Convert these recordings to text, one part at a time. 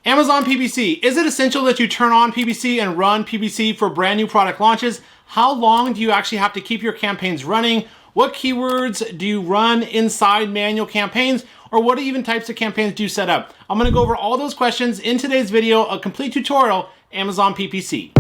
Amazon PPC. Is it essential that you turn on PPC and run PPC for brand new product launches? How long do you actually have to keep your campaigns running? What keywords do you run inside manual campaigns? Or what even types of campaigns do you set up? I'm gonna go over all those questions in today's video, a complete tutorial, Amazon PPC.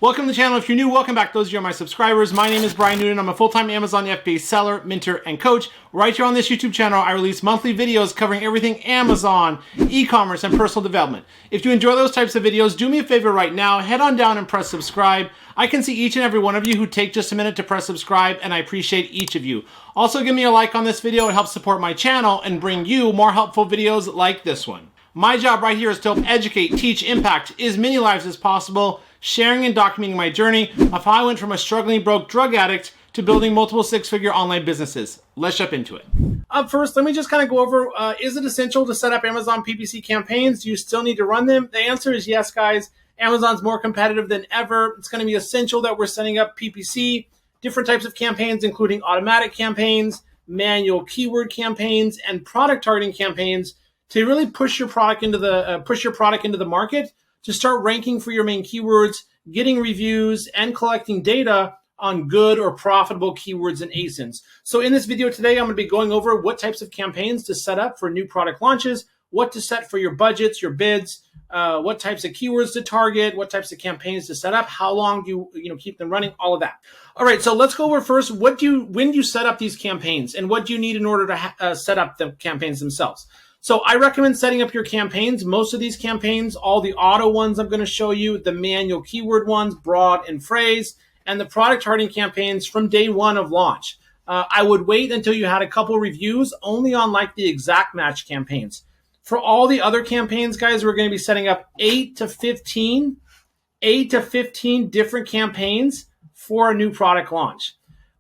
Welcome to the channel. If you're new, welcome back. Those of you are my subscribers. My name is Brian Newton. I'm a full-time Amazon FBA seller, mentor, and coach. Right here on this YouTube channel, I release monthly videos covering everything Amazon, e-commerce, and personal development. If you enjoy those types of videos, do me a favor right now. Head on down and press subscribe. I can see each and every one of you who take just a minute to press subscribe, and I appreciate each of you. Also, give me a like on this video. It helps support my channel and bring you more helpful videos like this one. My job right here is to help educate, teach, impact as many lives as possible, sharing and documenting my journey of how I went from a struggling broke drug addict to building multiple six-figure online businesses. Let's jump into it. Up first, let me just kind of go over, is it essential to set up Amazon PPC campaigns? Do you still need to run them? The answer is yes, guys. Amazon's more competitive than ever. It's going to be essential that we're setting up PPC, different types of campaigns, including automatic campaigns, manual keyword campaigns, and product targeting campaigns to really push your product into the market, to start ranking for your main keywords, getting reviews, and collecting data on good or profitable keywords and ASINs. So in this video today, I'm going to be going over what types of campaigns to set up for new product launches, what to set for your budgets, your bids, what types of keywords to target, what types of campaigns to set up, how long do you keep them running, all of that. All right, so let's go over first, when do you set up these campaigns, and what do you need in order to set up the campaigns themselves? So I recommend setting up your campaigns. Most of these campaigns, all the auto ones I'm going to show you, the manual keyword ones, broad and phrase, and the product targeting campaigns from day one of launch. I would wait until you had a couple reviews only on like the exact match campaigns. For all the other campaigns, guys, we're going to be setting up 8 to 15 different campaigns for a new product launch.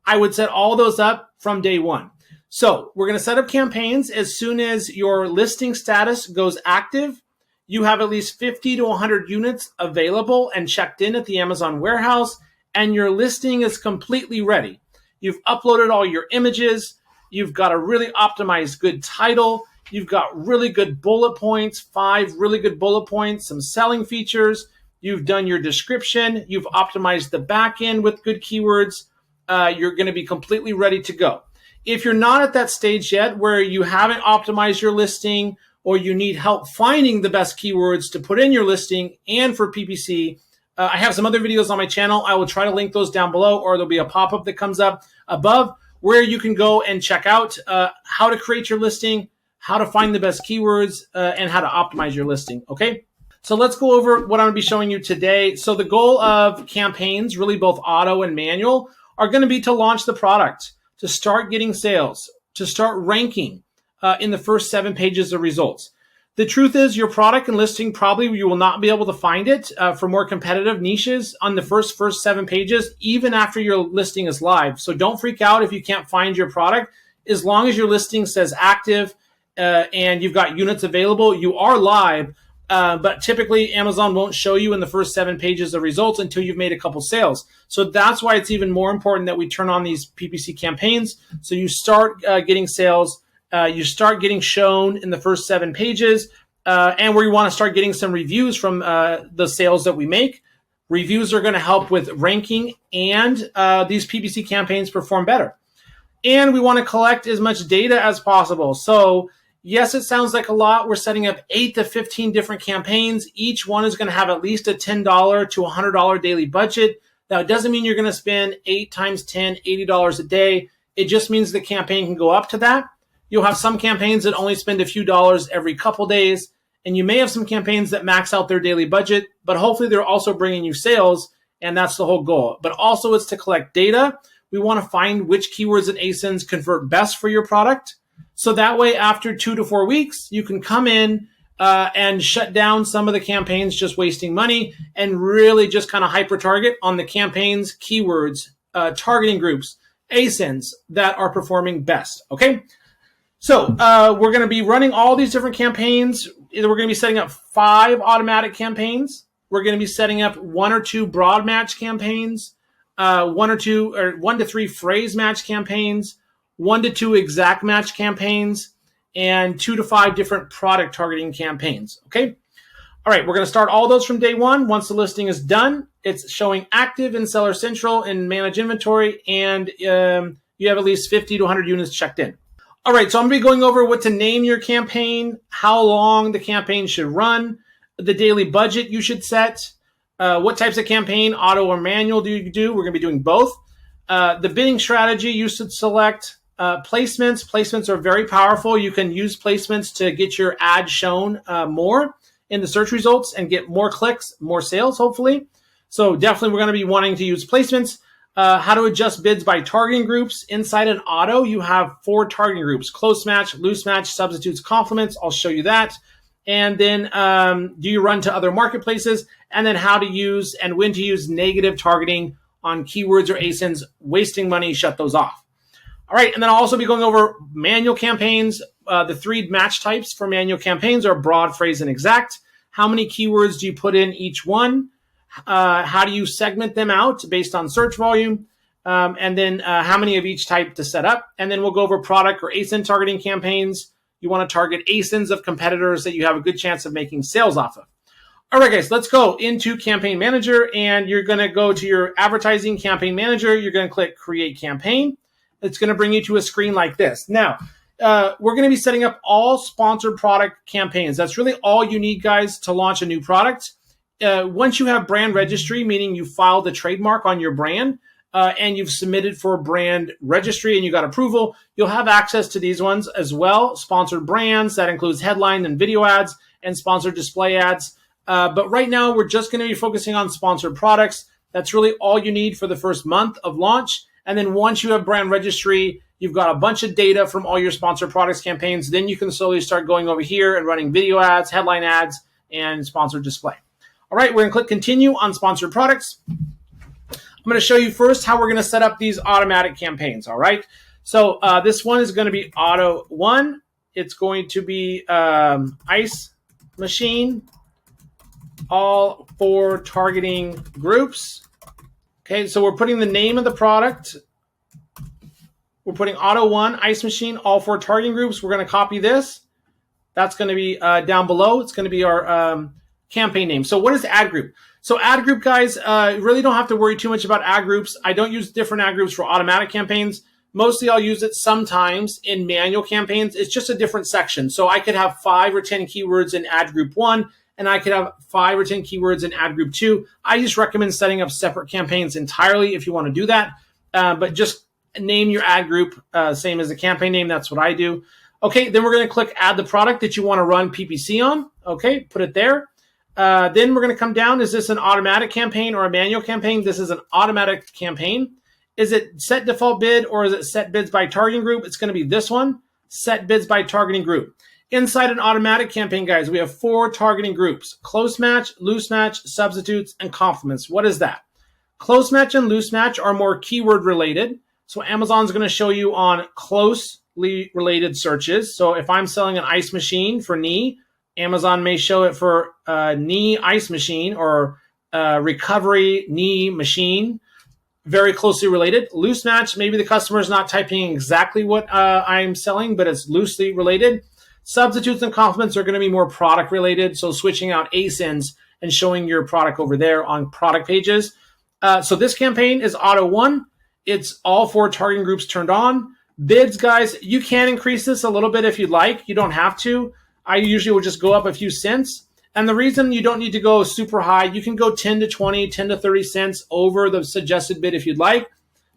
I would set all those up from day one. So we're going to set up campaigns as soon as your listing status goes active. You have at least 50 to 100 units available and checked in at the Amazon warehouse, and your listing is completely ready. You've uploaded all your images. You've got a really optimized good title. You've got really good bullet points, 5 really good bullet points, some selling features. You've done your description. You've optimized the back end with good keywords. You're going to be completely ready to go. If you're not at that stage yet where you haven't optimized your listing, or you need help finding the best keywords to put in your listing and for PPC, I have some other videos on my channel. I will try to link those down below, or there'll be a pop-up that comes up above where you can go and check out how to create your listing, how to find the best keywords, and how to optimize your listing, okay? So let's go over what I'm going to be showing you today. So the goal of campaigns, really both auto and manual, are going to be to launch the product, to start getting sales, to start ranking in the first 7 pages of results. The truth is your product and listing, probably you will not be able to find it for more competitive niches on the first 7 pages, even after your listing is live. So don't freak out if you can't find your product. As long as your listing says active and you've got units available, you are live. But typically Amazon won't show you in the first 7 pages of results until you've made a couple sales. So that's why it's even more important that we turn on these PPC campaigns. So you start getting sales, you start getting shown in the first 7 pages, and where you want to start getting some reviews from the sales that we make. Reviews are going to help with ranking, and these PPC campaigns perform better. And we want to collect as much data as possible. So yes, it sounds like a lot. We're setting up 8 to 15 different campaigns. Each one is going to have at least a $10 to $100 daily budget. Now, it doesn't mean you're going to spend 8 times 10, $80 a day. It just means the campaign can go up to that. You'll have some campaigns that only spend a few dollars every couple days, and you may have some campaigns that max out their daily budget, but hopefully they're also bringing you sales, and that's the whole goal. But also it's to collect data. We want to find which keywords and ASINs convert best for your product. So that way, after 2 to 4 weeks, you can come in and shut down some of the campaigns just wasting money, and really just kind of hyper target on the campaigns, keywords, targeting groups, ASINs that are performing best. Okay. So we're going to be running all these different campaigns. We're going to be setting up 5 automatic campaigns. We're going to be setting up 1 or 2 broad match campaigns. 1 to 3 phrase match campaigns, 1 to 2 exact match campaigns, and 2 to 5 different product targeting campaigns. Okay. All right, we're going to start all those from day one. Once the listing is done, it's showing active in Seller Central and Manage Inventory, and you have at least 50 to 100 units checked in. All right, so I'm going to be going over what to name your campaign, how long the campaign should run, the daily budget you should set, what types of campaign, auto or manual, do you do? We're going to be doing both. The bidding strategy you should select. Placements. Placements are very powerful. You can use placements to get your ad shown more in the search results and get more clicks, more sales, hopefully. So definitely we're going to be wanting to use placements. How to adjust bids by targeting groups. Inside an auto, you have 4 targeting groups: close match, loose match, substitutes, complements. I'll show you that. And then do you run to other marketplaces? And then how to use and when to use negative targeting on keywords or ASINs, wasting money, shut those off. All right, and then I'll also be going over manual campaigns. The 3 match types for manual campaigns are broad, phrase, and exact. How many keywords do you put in each one? How do you segment them out based on search volume? And then how many of each type to set up? And then we'll go over product or ASIN targeting campaigns. You want to target ASINs of competitors that you have a good chance of making sales off of. All right, guys, let's go into Campaign Manager, and you're going to go to your Advertising Campaign Manager. You're going to click Create Campaign. It's going to bring you to a screen like this. Now, we're going to be setting up all sponsored product campaigns. That's really all you need, guys, to launch a new product. Once you have brand registry, meaning you filed a trademark on your brand and you've submitted for brand registry and you got approval, you'll have access to these ones as well. Sponsored brands, that includes headline and video ads and sponsored display ads. But right now, we're just going to be focusing on sponsored products. That's really all you need for the first month of launch. And then once you have brand registry, you've got a bunch of data from all your sponsored products campaigns. Then you can slowly start going over here and running video ads, headline ads, and sponsored display. All right, we're going to click Continue on sponsored products. I'm going to show you first how we're going to set up these automatic campaigns. All right, so this one is going to be Auto 1. It's going to be Ice Machine, all 4 targeting groups. Okay, so we're putting the name of the product. We're putting Auto 1, Ice Machine, all 4 targeting groups. We're going to copy this. That's going to be down below. It's going to be our campaign name. So what is ad group? So ad group, guys, really don't have to worry too much about ad groups. I don't use different ad groups for automatic campaigns. Mostly I'll use it sometimes in manual campaigns. It's just a different section. So I could have 5 or 10 keywords in ad group 1, and I could have 5 or 10 keywords in ad group 2. I just recommend setting up separate campaigns entirely if you want to do that. But just name your ad group, same as the campaign name. That's what I do. Okay, then we're going to click add the product that you want to run PPC on. Okay, put it there. Then we're going to come down. Is this an automatic campaign or a manual campaign? This is an automatic campaign. Is it set default bid or is it set bids by targeting group? It's going to be this one, set bids by targeting group. Inside an automatic campaign, guys, we have 4 targeting groups: close match, loose match, substitutes, and complements. What is that? Close match and loose match are more keyword related. So Amazon's going to show you on closely related searches. So if I'm selling an ice machine for knee, Amazon may show it for knee ice machine or recovery knee machine. Very closely related. Loose match, maybe the customer is not typing exactly what I'm selling, but it's loosely related. Substitutes and complements are going to be more product related. So switching out ASINs and showing your product over there on product pages. So this campaign is Auto 1. It's all 4 targeting groups turned on. Bids, guys, you can increase this a little bit if you'd like. You don't have to. I usually will just go up a few cents. And the reason you don't need to go super high, you can go 10 to 20, 10 to 30 cents over the suggested bid if you'd like.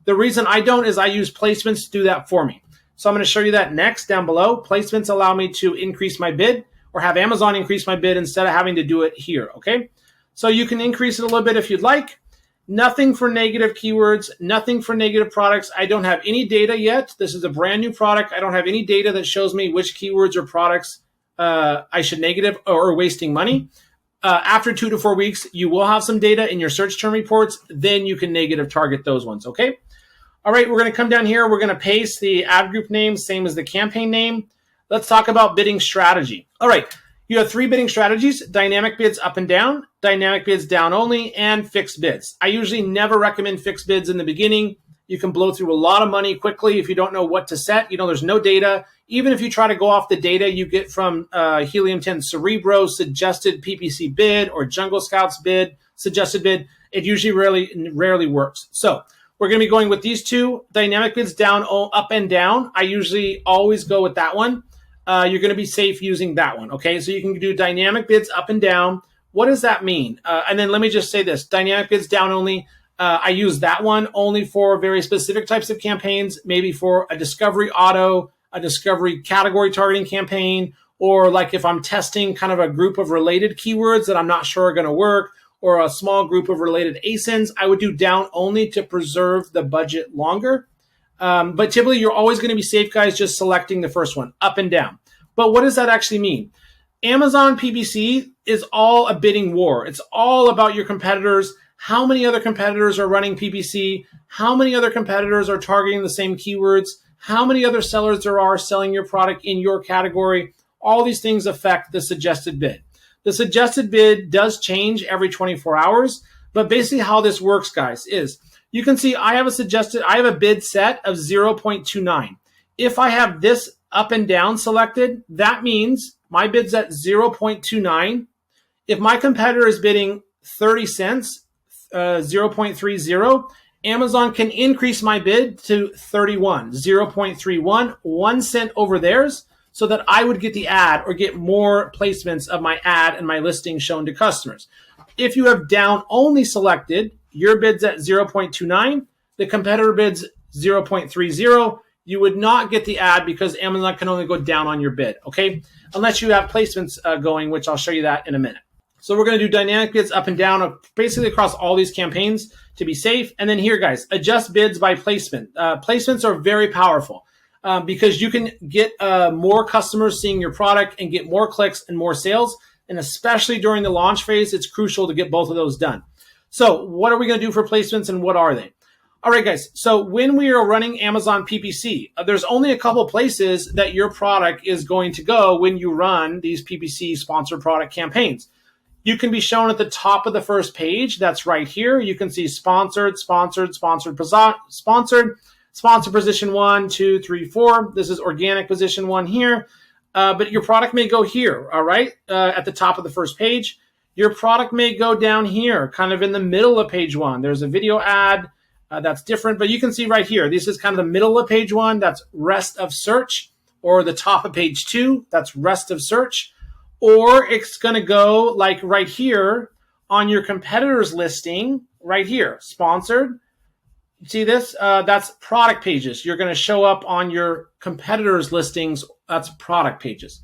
The reason I don't is I use placements to do that for me. So I'm going to show you that next down below. Placements allow me to increase my bid or have Amazon increase my bid instead of having to do it here, okay? So you can increase it a little bit if you'd like. Nothing for negative keywords, nothing for negative products. I don't have any data yet. This is a brand new product. I don't have any data that shows me which keywords or products I should negative or wasting money. After 2 to 4 weeks, you will have some data in your search term reports. Then you can negative target those ones, okay? All right, we're going to come down here. We're going to paste the ad group name, same as the campaign name. Let's talk about bidding strategy. All right, You have 3 bidding strategies: dynamic bids up and down, dynamic bids down only, and fixed bids. I usually never recommend fixed bids in the beginning. You can blow through a lot of money quickly if you don't know what to set. There's no data. Even if you try to go off the data you get from Helium 10 Cerebro suggested PPC bid or Jungle Scouts bid, suggested bid, it usually rarely works. So we're going to be going with these 2 dynamic bids down, up and down. I usually always go with that one. You're going to be safe using that one. Okay, so you can do dynamic bids up and down. What does that mean? And then let me just say this: dynamic bids down only. I use that one only for very specific types of campaigns, maybe for a discovery auto, a discovery category targeting campaign, or like if I'm testing kind of a group of related keywords that I'm not sure are going to work, or a small group of related ASINs, I would do down only to preserve the budget longer. But typically you're always going to be safe, guys, just selecting the first one, up and down. But what does that actually mean? Amazon PPC is all a bidding war. It's all about your competitors. How many other competitors are running PPC? How many other competitors are targeting the same keywords? How many other sellers there are selling your product in your category? All these things affect the suggested bid. The suggested bid does change every 24 hours, but basically how this works, guys, is you can see I have a bid set of 0.29. If I have this up and down selected, that means my bid's at 0.29. If my competitor is bidding 30 cents, 0.30, Amazon can increase my bid to 31, 0.31, 1 cent over theirs, so that I would get the ad or get more placements of my ad and my listing shown to customers. If you have down only selected, your bid's at 0.29, the competitor bid's 0.30, you would not get the ad because Amazon can only go down on your bid, okay? Unless you have placements going, which I'll show you that in a minute. So we're going to do dynamic bids up and down basically across all these campaigns to be safe. And then here, guys, adjust bids by placement. Placements are very powerful because you can get more customers seeing your product and get more clicks and more sales. And especially during the launch phase, it's crucial to get both of those done. So what are we going to do for placements and what are they? All right, guys. So when we are running Amazon PPC, there's only a couple places that your product is going to go when you run these PPC sponsored product campaigns. You can be shown at the top of the first page. That's right here. You can see sponsored, sponsored, sponsored, sponsored, sponsored position 1, 2, 3, 4. This is organic position 1 here. But your product may go here, all right, at the top of the first page. Your product may go down here, kind of in the middle of page 1. There's a video ad that's different, but you can see right here. This is kind of the middle of page 1. That's rest of search, or the top of page 2. That's rest of search. Or it's going to go like right here on your competitor's listing, right here, sponsored. See this? That's product pages. You're going to show up on your competitor's listings. That's product pages.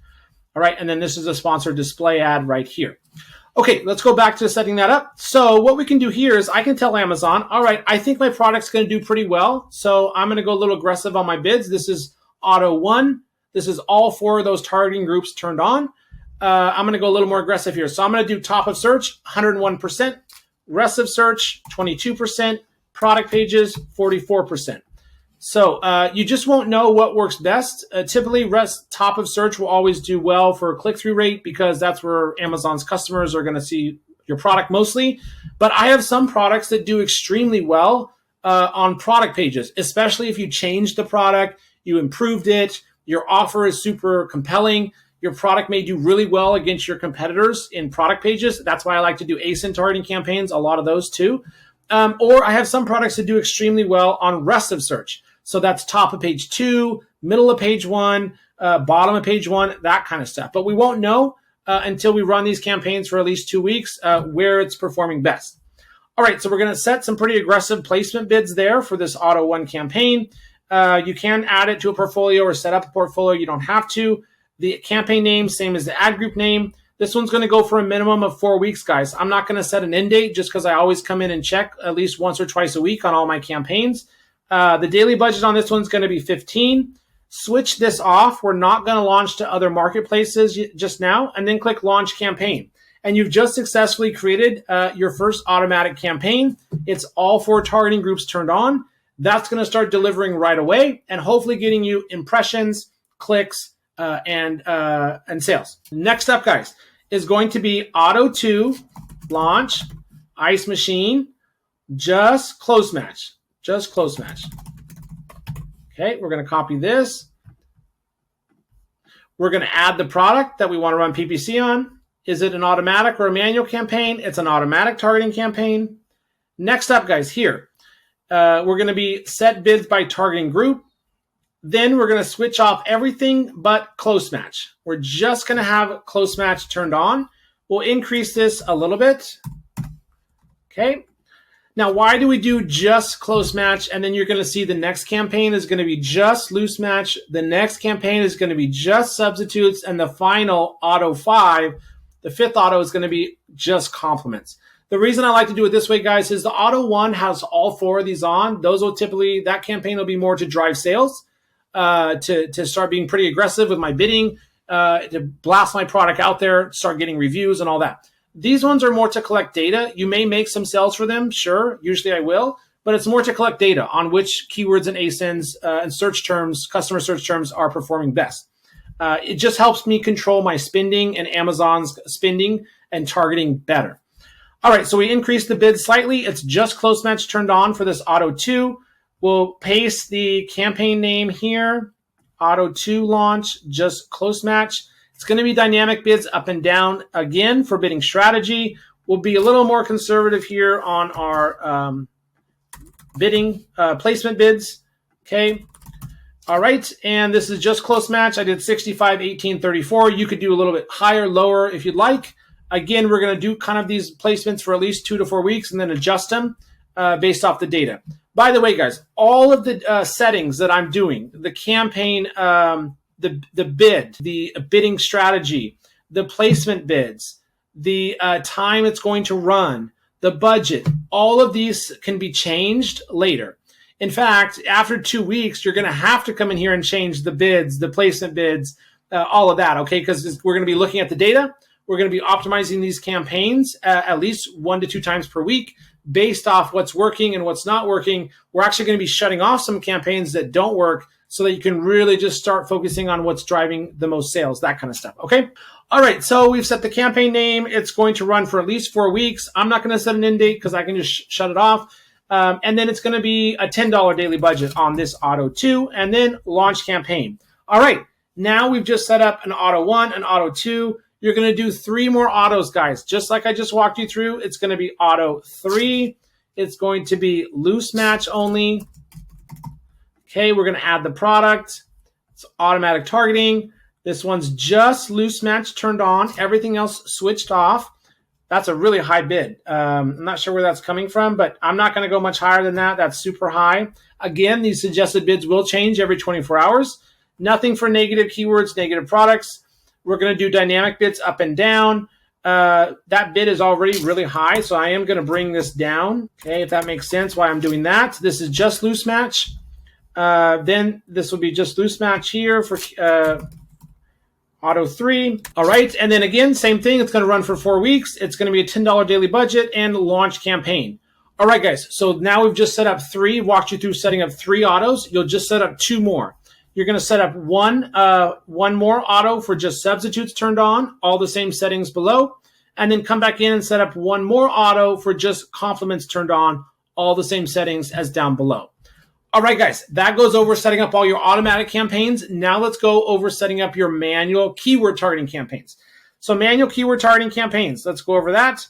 All right. And then this is a sponsored display ad right here. Okay, let's go back to setting that up. So what we can do here is I can tell Amazon, all right, I think my product's going to do pretty well. So I'm going to go a little aggressive on my bids. This is auto 1. This is all 4 of those targeting groups turned on. I'm going to go a little more aggressive here. So I'm going to do top of search, 101%, rest of search, 22%, product pages, 44%. So you just won't know what works best. Typically, top of search will always do well for click-through rate because that's where Amazon's customers are going to see your product mostly. But I have some products that do extremely well on product pages, especially if you changed the product, you improved it, your offer is super compelling. Your product may do really well against your competitors in product pages. That's why I like to do ASIN targeting campaigns, a lot of those too. Or I have some products that do extremely well on rest of search. So that's top of page 2, middle of page 1, bottom of page 1, that kind of stuff. But we won't know until we run these campaigns for at least 2 weeks where it's performing best. All right, so we're going to set some pretty aggressive placement bids there for this Auto 1 campaign. You can add it to a portfolio or set up a portfolio. You don't have to. The campaign name, same as the ad group name. This one's going to go for a minimum of 4 weeks, guys. I'm not going to set an end date just because I always come in and check at least once or twice a week on all my campaigns. The daily budget on this one's going to be 15. Switch this off. We're not going to launch to other marketplaces just now, and then click Launch Campaign. And you've just successfully created your first automatic campaign. It's all 4 targeting groups turned on. That's going to start delivering right away and hopefully getting you impressions, clicks, and sales. Next up, guys, is going to be auto 2, launch, ice machine, just close match. Just close match. Okay, we're going to copy this. We're going to add the product that we want to run PPC on. Is it an automatic or a manual campaign? It's an automatic targeting campaign. Next up, guys, here, we're going to be set bids by targeting group. Then we're going to switch off everything but close match. We're just going to have close match turned on. We'll increase this a little bit. Okay. Now, why do we do just close match? And then you're going to see the next campaign is going to be just loose match. The next campaign is going to be just substitutes. And the final auto 5, the 5th auto is going to be just compliments. The reason I like to do it this way, guys, is the auto 1 has all 4 of these on. Those will typically, that campaign will be more to drive sales, to start being pretty aggressive with my bidding, to blast my product out there, start getting reviews and all that. These ones are more to collect data. You may make some sales for them, sure. Usually I will, but it's more to collect data on which keywords and ASINs and search terms, customer search terms are performing best. It just helps me control my spending and Amazon's spending and targeting better. All right, so we increased the bid slightly. It's just close match turned on for this auto 2. We'll paste the campaign name here, auto 2 launch, just close match. It's going to be dynamic bids up and down again for bidding strategy. We'll be a little more conservative here on our bidding placement bids. Okay. All right. And this is just close match. I did 65, 18, 34. You could do a little bit higher, lower if you'd like. Again, we're going to do kind of these placements for at least 2 to 4 weeks and then adjust them based off the data. By the way, guys, all of the settings that I'm doing, the campaign, the bid, the bidding strategy, the placement bids, the time it's going to run, the budget, all of these can be changed later. In fact, after 2 weeks, you're going to have to come in here and change the bids, the placement bids, all of that, okay? Because we're going to be looking at the data. We're going to be optimizing these campaigns at least 1 to 2 times per week based off what's working and what's not working. We're actually going to be shutting off some campaigns that don't work so that you can really just start focusing on what's driving the most sales, that kind of stuff, okay? All right, so we've set the campaign name. It's going to run for at least 4 weeks. I'm not going to set an end date because I can just shut it off. And then it's going to be a $10 daily budget on this auto 2 and then launch campaign. All right, now we've just set up an auto 1, an auto 2. You're going to do 3 more autos, guys. Just like I just walked you through, it's going to be auto 3. It's going to be loose match only. Okay, we're going to add the product. It's automatic targeting. This one's just loose match turned on. Everything else switched off. That's a really high bid. I'm not sure where that's coming from, but I'm not going to go much higher than that. That's super high. Again, these suggested bids will change every 24 hours. Nothing for negative keywords, negative products. We're going to do dynamic bids up and down. That bid is already really high, so I am going to bring this down. Okay, if that makes sense why I'm doing that. This is just loose match. Then this will be just loose match here for auto 3. All right, and then again, same thing. It's going to run for 4 weeks. It's going to be a $10 daily budget and launch campaign. All right, guys, so now we've just set up 3, walked you through setting up 3 autos. You'll just set up 2 more. You're going to set up one more auto for just substitutes turned on, all the same settings below, and then come back in and set up 1 more auto for just compliments turned on, all the same settings as down below. All right, guys, that goes over setting up all your automatic campaigns. Now let's go over setting up your manual keyword targeting campaigns. So manual keyword targeting campaigns, let's go over that.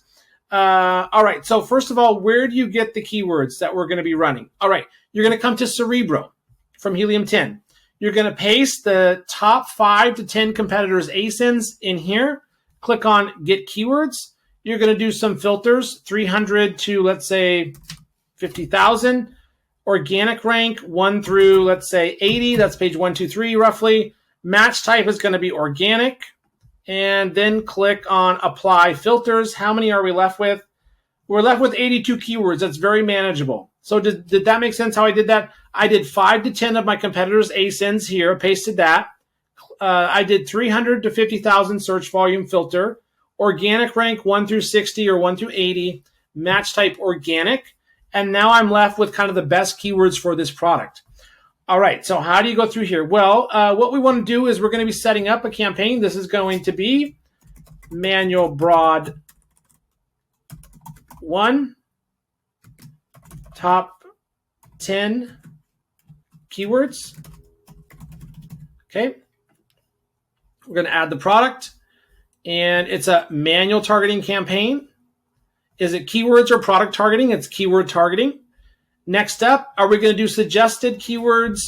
All right, so first of all, where do you get the keywords that we're going to be running? All right, you're going to come to Cerebro from Helium 10. You're going to paste the top 5 to 10 competitors' ASINs in here. Click on Get Keywords. You're going to do some filters, 300 to, let's say, 50,000. Organic rank, 1 through, let's say, 80. That's page 1, 2, 3, roughly. Match type is going to be organic. And then click on Apply Filters. How many are we left with? We're left with 82 keywords. That's very manageable. So did that make sense how I did that? I did 5 to 10 of my competitors' ASINs here, pasted that. I did 300 to 50,000 search volume filter, organic rank 1 through 60 or 1 through 80, match type organic, and now I'm left with kind of the best keywords for this product. All right, so how do you go through here? Well, what we want to do is we're going to be setting up a campaign. This is going to be manual broad 1, top 10 keywords. Okay. We're going to add the product, and it's a manual targeting campaign. Is it keywords or product targeting? It's keyword targeting. Next up, are we going to do suggested keywords,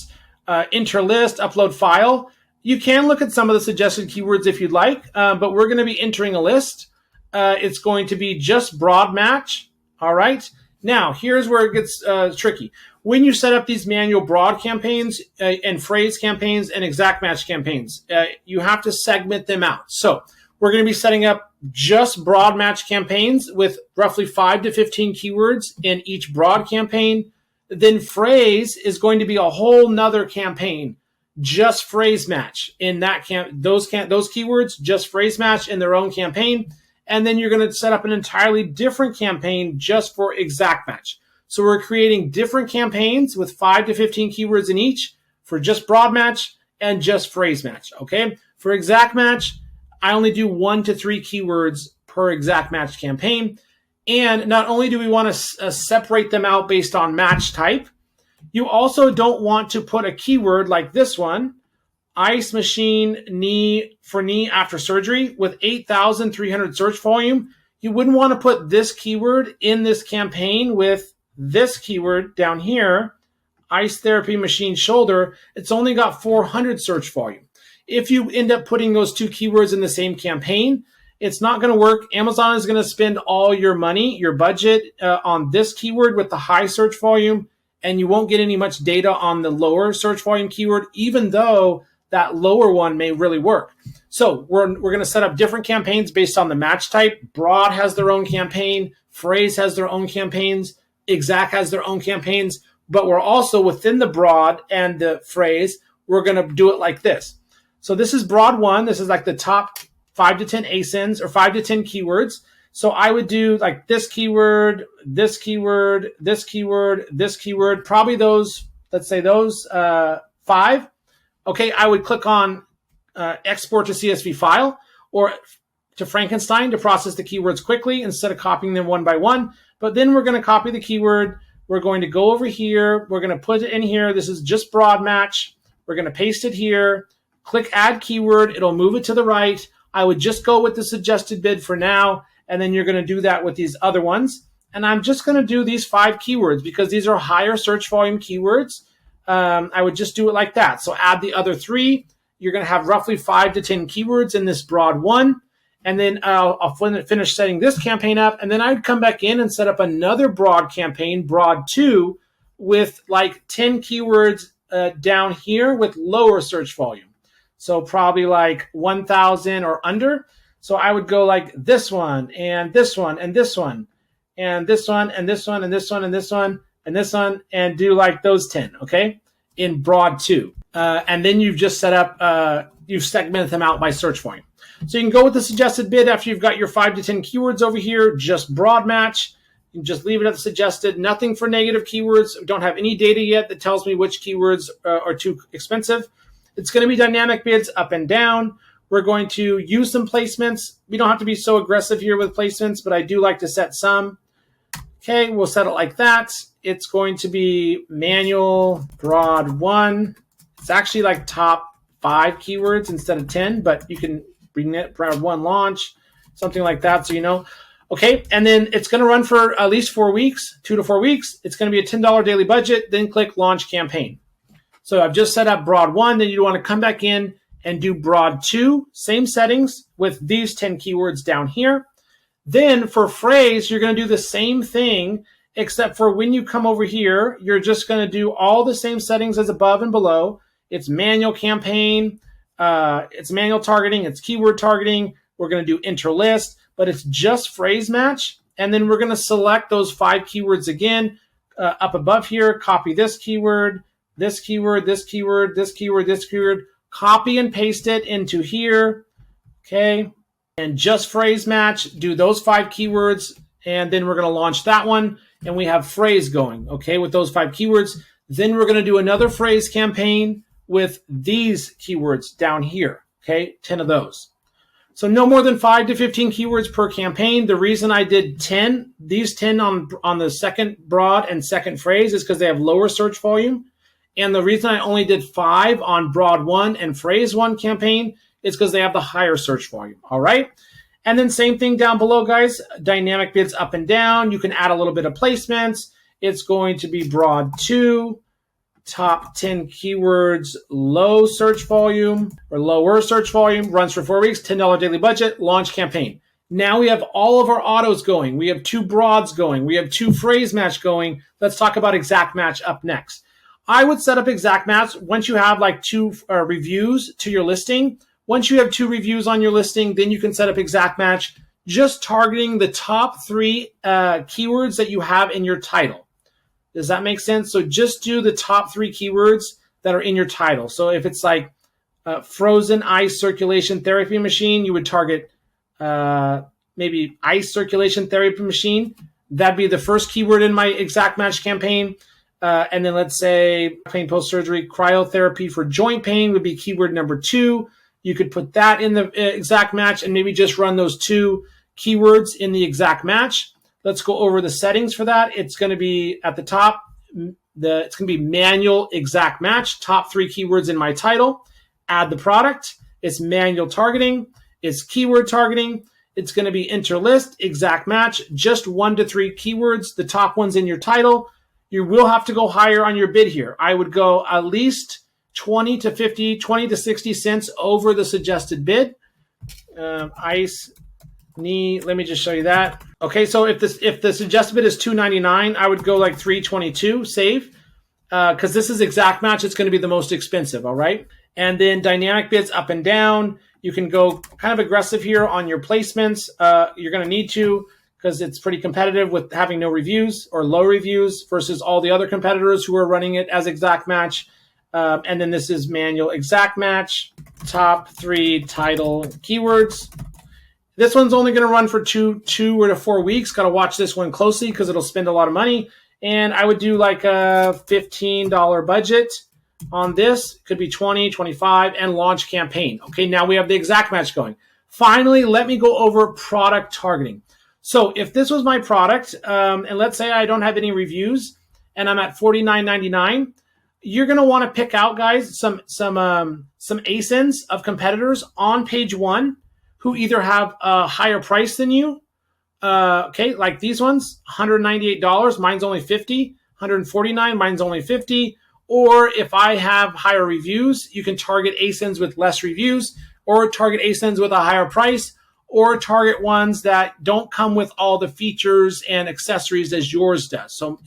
enter list, upload file? You can look at some of the suggested keywords if you'd like, but we're going to be entering a list. It's going to be just broad match. All right. Now, here's where it gets tricky. When you set up these manual broad campaigns and phrase campaigns and exact match campaigns, you have to segment them out. So we're going to be setting up just broad match campaigns with roughly 5 to 15 keywords in each broad campaign. Then phrase is going to be a whole nother campaign, just phrase match in that those keywords, just phrase match in their own campaign. And then you're going to set up an entirely different campaign just for exact match. So we're creating different campaigns with 5 to 15 keywords in each for just broad match and just phrase match. Okay. For exact match, I only do 1 to 3 keywords per exact match campaign. And not only do we want to separate them out based on match type, you also don't want to put a keyword like this one, ice machine knee for knee after surgery with 8,300 search volume. You wouldn't want to put this keyword in this campaign with this keyword down here, ice therapy machine shoulder. It's only got 400 search volume. If you end up putting those two keywords in the same campaign, it's not going to work. Amazon is going to spend all your money, your budget on this keyword with the high search volume, and you won't get any much data on the lower search volume keyword, even though that lower one may really work. So we're going to set up different campaigns based on the match type. Broad has their own campaign. Phrase has their own campaigns. Exact has their own campaigns. But we're also within the broad and the phrase, we're going to do it like this. So this is broad 1. This is like the top 5 to 10 ASINs or 5 to 10 keywords. So I would do like this keyword, this keyword, this keyword, this keyword, probably those, let's say those 5. Okay, I would click on export to CSV file or to Frankenstein to process the keywords quickly instead of copying them one by one. But then we're going to copy the keyword. We're going to go over here. We're going to put it in here. This is just broad match. We're going to paste it here. Click add keyword. It'll move it to the right. I would just go with the suggested bid for now. And then you're going to do that with these other ones. And I'm just going to do these 5 keywords because these are higher search volume keywords. I would just do it like that. So add the other 3. You're going to have roughly 5 to 10 keywords in this broad 1. And then I'll finish setting this campaign up. And then I'd come back in and set up another broad campaign, broad 2, with like 10 keywords down here with lower search volume. So probably like 1,000 or under. So I would go like this one and this one and this one and this one and this one and this one and this one and this one and do like those 10, okay, in broad 2. And then you've just set up, you've segmented them out by search volume. So you can go with the suggested bid after you've got your 5 to 10 keywords over here, just broad match. You can just leave it at the suggested, nothing for negative keywords. We don't have any data yet that tells me which keywords are too expensive. It's going to be dynamic bids up and down. We're going to use some placements. We don't have to be so aggressive here with placements, but I do like to set some. Okay, we'll set it like that. It's going to be manual broad 1. It's actually like top 5 keywords instead of 10, but you can bring it broad 1 launch, something like that, so you know. Okay, and then it's going to run for at least 4 weeks, 2 to 4 weeks. It's going to be a $10 daily budget, then click launch campaign. So I've just set up broad 1, then you want to come back in and do broad 2, same settings with these 10 keywords down here. Then for phrase, you're going to do the same thing, except for when you come over here, you're just going to do all the same settings as above and below. It's manual campaign, it's manual targeting, it's keyword targeting. We're going to do enter list, but it's just phrase match. And then we're going to select those 5 keywords again up above here, copy this keyword, this keyword, this keyword, this keyword, this keyword, copy and paste it into here, okay? And just phrase match, do those 5 keywords, and then we're going to launch that one, and we have phrase going, okay, with those 5 keywords. Then we're going to do another phrase campaign with these keywords down here. Okay, 10 of those. So no more than 5 to 15 keywords per campaign. The reason I did 10, these 10 on the second broad and second phrase is because they have lower search volume. And the reason I only did 5 on broad 1 and phrase 1 campaign is because they have the higher search volume. All right. And then same thing down below, guys. Dynamic bids up and down. You can add a little bit of placements. It's going to be broad 2, top 10 keywords, low search volume or lower search volume, runs for 4 weeks, $10 daily budget, launch campaign. Now we have all of our autos going. We have 2 broads going. We have 2 phrase match going. Let's talk about exact match up next. I would set up exact match once you have like 2 reviews to your listing. Once you have 2 reviews on your listing, then you can set up exact match, just targeting the top 3 keywords that you have in your title. Does that make sense? So just do the top 3 keywords that are in your title. So if it's like frozen ice circulation therapy machine, you would target maybe ice circulation therapy machine. That'd be the first keyword in my exact match campaign. And then let's say pain post-surgery cryotherapy for joint pain would be keyword number 2. You could put that in the exact match and maybe just run those 2 keywords in the exact match. Let's go over the settings for that. It's going to be at the top. It's going to be manual exact match. Top 3 keywords in my title. Add the product. It's manual targeting. It's keyword targeting. It's going to be interlist exact match. Just 1 to 3 keywords. The top ones in your title. You will have to go higher on your bid here. I would go at least 20 to 60 cents over the suggested bid. Ice knee. Let me just show you that. Okay, so if the suggested bid is $2.99, I would go like $3.22 save because this is exact match. It's going to be the most expensive. All right, and then dynamic bids up and down. You can go kind of aggressive here on your placements. You're going to need to because it's pretty competitive with having no reviews or low reviews versus all the other competitors who are running it as exact match. And then this is manual exact match. Top 3 title keywords. This one's only going to run for 2 or 4 weeks. Got to watch this one closely because it'll spend a lot of money. And I would do like a $15 budget on this. Could be 20, 25, and launch campaign. Okay, now we have the exact match going. Finally, let me go over product targeting. So if this was my product, and let's say I don't have any reviews, and I'm at $49.99, you're going to want to pick out, guys, some ASINs of competitors on page 1 who either have a higher price than you, okay, like these ones, $198, mine's only $50, $149, mine's only $50, or if I have higher reviews, you can target ASINs with less reviews, or target ASINs with a higher price, or target ones that don't come with all the features and accessories as yours does. So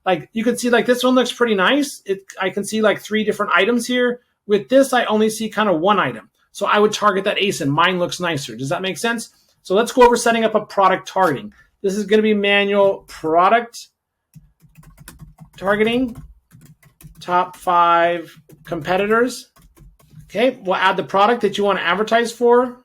like you can see, like this one looks pretty nice. I can see like 3 different items here. With this, I only see kind of 1 item. So I would target that ASIN. Mine looks nicer. Does that make sense? So let's go over setting up a product targeting. This is going to be manual product targeting. Top 5 competitors. Okay, we'll add the product that you want to advertise for.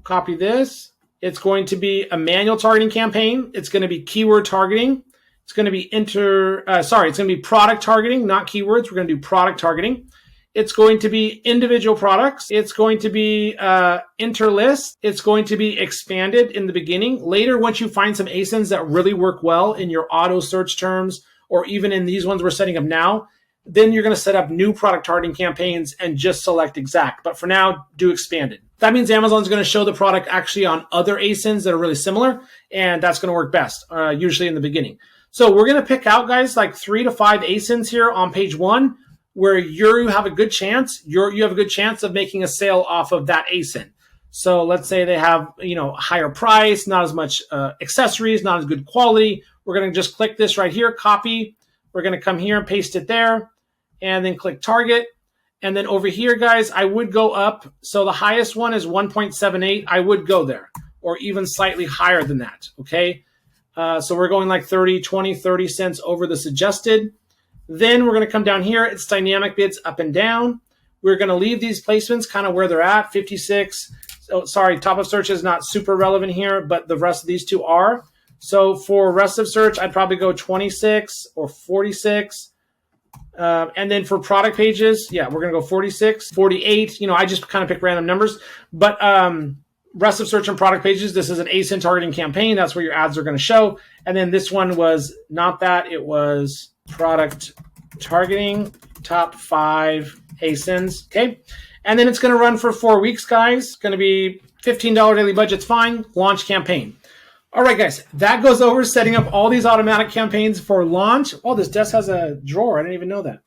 Copy this. It's going to be a manual targeting campaign. It's going to be keyword targeting. It's going to be it's going to be product targeting, not keywords. We're going to do product targeting. It's going to be individual products. It's going to be interlist. It's going to be expanded in the beginning. Later, once you find some ASINs that really work well in your auto search terms, or even in these ones we're setting up now, then you're going to set up new product targeting campaigns and just select exact. But for now, do expanded. That means Amazon's going to show the product actually on other ASINs that are really similar, and that's going to work best, usually in the beginning. So we're going to pick out, guys, like 3 to 5 ASINs here on page 1 where you have a good chance. You have a good chance of making a sale off of that ASIN. So let's say they have, higher price, not as much accessories, not as good quality. We're going to just click this right here, copy. We're going to come here and paste it there, and then click target. And then over here, guys, I would go up. So the highest one is 1.78. I would go there, or even slightly higher than that, okay? So we're going like 30 cents over the suggested. Then we're going to come down here. It's dynamic bids up and down. We're going to leave these placements kind of where they're at, 56. So, sorry, top of search is not super relevant here, but the rest of these 2 are. So for rest of search, I'd probably go 26 or 46. And then for product pages, yeah, we're going to go 46, 48. I just kind of pick random numbers. But rest of search and product pages, this is an ASIN targeting campaign. That's where your ads are going to show. And then this one was not that. It was product targeting, top 5 ASINs. Okay. And then it's going to run for 4 weeks, guys. It's going to be $15 daily budget's fine. Launch campaign. All right, guys, that goes over setting up all these automatic campaigns for launch. Oh, this desk has a drawer. I didn't even know that.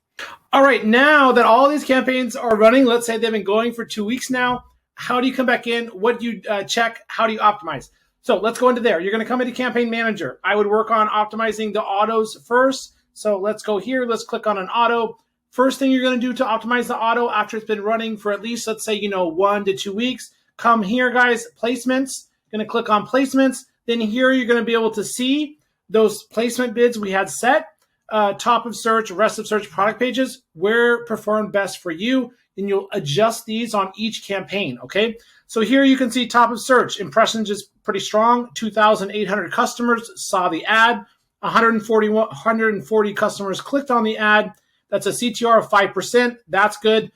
All right, now that all these campaigns are running, let's say they've been going for 2 weeks now, how do you come back in? What do you check? How do you optimize? So let's go into there. You're going to come into Campaign Manager. I would work on optimizing the autos first. So let's go here. Let's click on an auto. First thing you're going to do to optimize the auto after it's been running for at least, let's say, 1 to 2 weeks, come here, guys, placements. Going to click on placements. Then here you're going to be able to see those placement bids we had set, top of search, rest of search, product pages, where performed best for you. And you'll adjust these on each campaign, okay? So here you can see top of search, impressions is pretty strong. 2,800 customers saw the ad. 140 customers clicked on the ad. That's a CTR of 5%. That's good.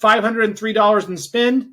$503 in spend.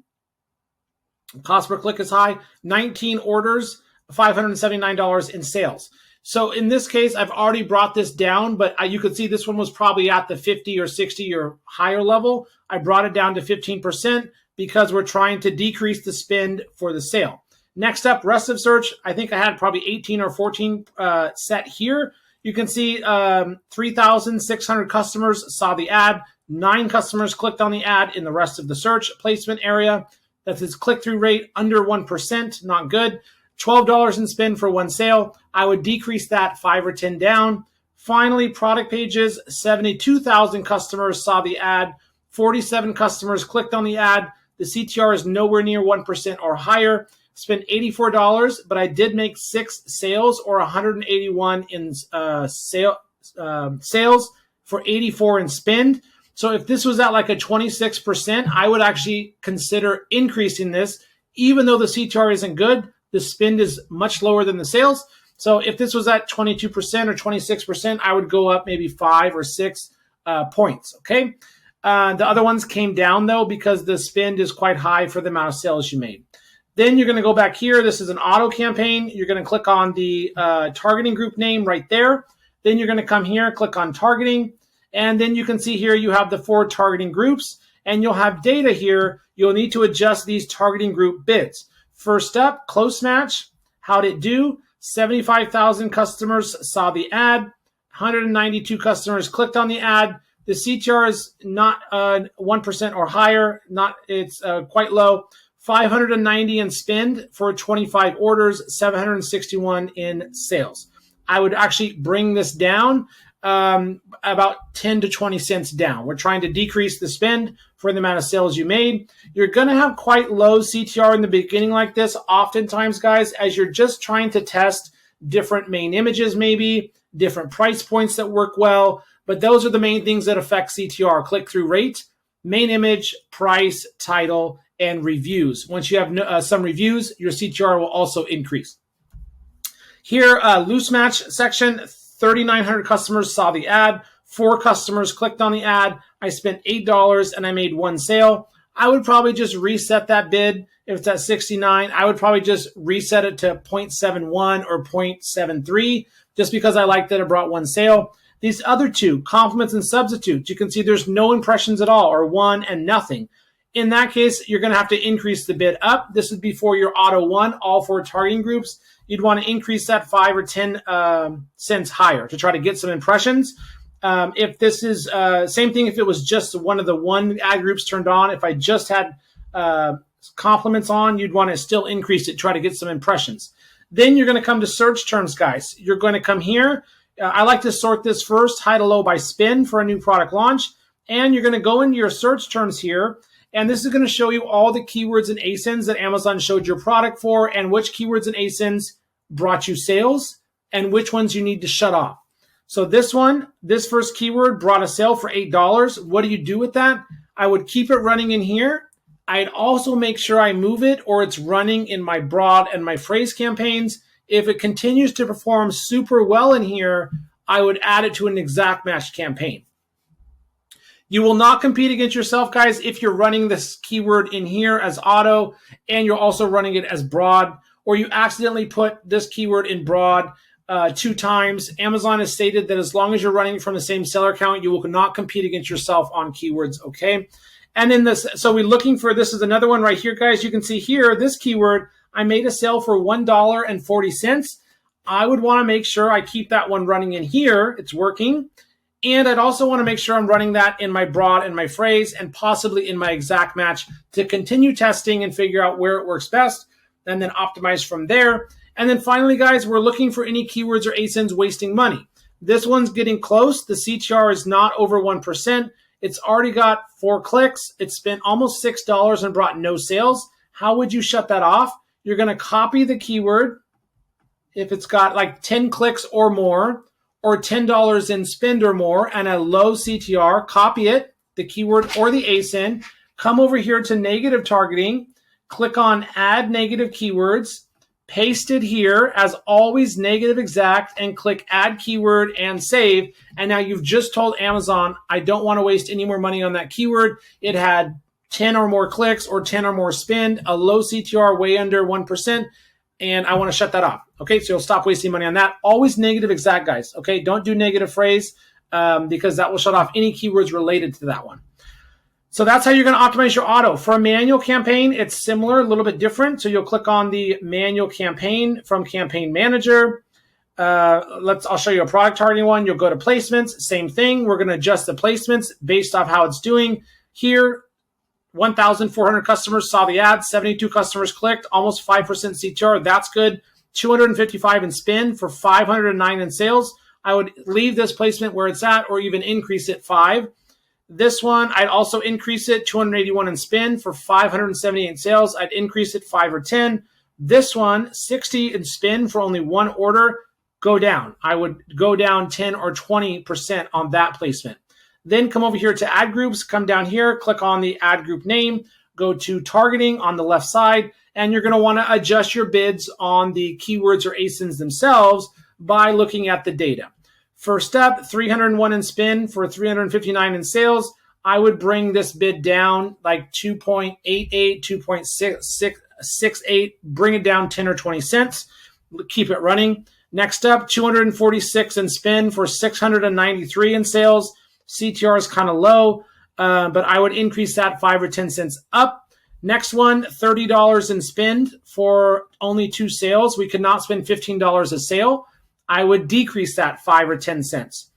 Cost per click is high. 19 orders. $579 in sales. So in this case, I've already brought this down, but you could see this one was probably at the 50 or 60 or higher level. I brought it down to 15% because we're trying to decrease the spend for the sale. Next up, rest of search. I think I had probably 18 or 14 set here. You can see 3,600 customers saw the ad. 9 customers clicked on the ad in the rest of the search placement area. That's its click-through rate under 1%, not good. $12 in spend for 1 sale. I would decrease that 5 or 10 down. Finally, product pages, 72,000 customers saw the ad. 47 customers clicked on the ad. The CTR is nowhere near 1% or higher. Spent $84, but I did make 6 sales or 181 in sales for 84 in spend. So if this was at like a 26%, I would actually consider increasing this, even though the CTR isn't good. The spend is much lower than the sales. So if this was at 22% or 26%, I would go up maybe 5 or 6 points, okay? The other ones came down, though, because the spend is quite high for the amount of sales you made. Then you're going to go back here. This is an auto campaign. You're going to click on the targeting group name right there. Then you're going to come here, click on targeting. And then you can see here you have the 4 targeting groups. And you'll have data here. You'll need to adjust these targeting group bids. First up, close match. How'd it do? 75,000 customers saw the ad. 192 customers clicked on the ad. The CTR is not 1% or higher. It's quite low. 590 in spend for 25 orders. 761 in sales. I would actually bring this down about 10 to 20 cents down. We're trying to decrease the spend for the amount of sales you made. You're going to have quite low CTR in the beginning like this. Oftentimes, guys, as you're just trying to test different main images, maybe different price points that work well. But those are the main things that affect CTR: click-through rate, main image, price, title, and reviews. Once you have some reviews, your CTR will also increase. Here, loose match section, 3,900 customers saw the ad. 4 customers clicked on the ad. I spent $8 and I made 1 sale. I would probably just reset that bid. If it's at 69, I would probably just reset it to 0.71 or 0.73 just because I liked that it brought 1 sale. These other 2, complements and substitutes, you can see there's no impressions at all, or 1 and nothing. In that case, you're going to have to increase the bid up. This would be for your auto 1, all 4 targeting groups. You'd want to increase that 5 or 10 cents higher to try to get some impressions. If this is same thing, if it was just one of the 1 ad groups turned on, if I just had complements on, you'd want to still increase it, try to get some impressions. Then you're going to come to search terms, guys. You're going to come here. I like to sort this first, high to low by spend for a new product launch. And you're going to go into your search terms here. And this is going to show you all the keywords and ASINs that Amazon showed your product for, and which keywords and ASINs brought you sales and which ones you need to shut off. So this one, this first keyword brought a sale for $8. What do you do with that? I would keep it running in here. I'd also make sure I move it or it's running in my broad and my phrase campaigns. If it continues to perform super well in here, I would add it to an exact match campaign. You will not compete against yourself, guys, if you're running this keyword in here as auto and you're also running it as broad, or you accidentally put this keyword in broad 2 times. Amazon has stated that as long as you're running from the same seller account, you will not compete against yourself on keywords, okay? And then this, so we're looking for, this is another one right here, guys. You can see here, this keyword, I made a sale for $1.40. I would want to make sure I keep that one running in here. It's working. And I'd also want to make sure I'm running that in my broad and my phrase and possibly in my exact match to continue testing and figure out where it works best and then optimize from there. And then finally, guys, we're looking for any keywords or ASINs wasting money. This one's getting close. The CTR is not over 1%. It's already got 4 clicks. It spent almost $6 and brought no sales. How would you shut that off? You're going to copy the keyword if it's got like 10 clicks or more, or $10 in spend or more and a low CTR, copy it, the keyword or the ASIN, come over here to negative targeting, click on add negative keywords, paste it here as always negative exact, and click add keyword and save. And now you've just told Amazon, I don't want to waste any more money on that keyword. It had 10 or more clicks or 10 or more spend, a low CTR way under 1%. And I want to shut that off. Okay, so you'll stop wasting money on that. Always negative exact, guys. Okay, don't do negative phrase because that will shut off any keywords related to that one. So that's how you're going to optimize your auto. For a manual campaign, it's similar, a little bit different. So you'll click on the manual campaign from Campaign Manager. I'll show you a product targeting one. You'll go to placements, same thing. We're going to adjust the placements based off how it's doing. Here, 1,400 customers saw the ad, 72 customers clicked, almost 5% CTR. That's good. 255 in spend for 509 in sales. I would leave this placement where it's at or even increase it 5. This one, I'd also increase it 281 in spend for 578 in sales. I'd increase it 5 or 10. This one, 60 in spend for only 1 order, go down. I would go down 10 or 20% on that placement. Then come over here to ad groups, come down here, click on the ad group name, go to targeting on the left side, and you're going to want to adjust your bids on the keywords or ASINs themselves by looking at the data. First up, 301 in spend for 359 in sales. I would bring this bid down like 2.88, 2.68, bring it down 10 or 20 cents, keep it running. Next up, 246 in spend for 693 in sales. CTR is kind of low, but I would increase that 5 or 10 cents up. Next one, $30 in spend for only 2 sales. We could not spend $15 a sale. I would decrease that 5 or 10 cents.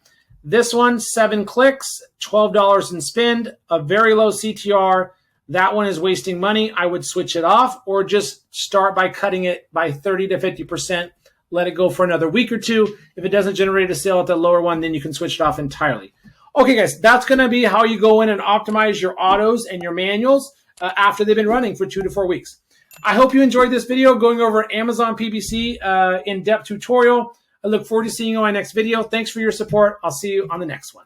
This one, 7 clicks, $12 in spend, a very low CTR. That one is wasting money. I would switch it off or just start by cutting it by 30 to 50%. Let it go for another week or 2. If it doesn't generate a sale at the lower one, then you can switch it off entirely. Okay, guys, that's going to be how you go in and optimize your autos and your manuals after they've been running for 2 to 4 weeks. I hope you enjoyed this video going over Amazon PPC in-depth tutorial. I look forward to seeing you on my next video. Thanks for your support. I'll see you on the next one.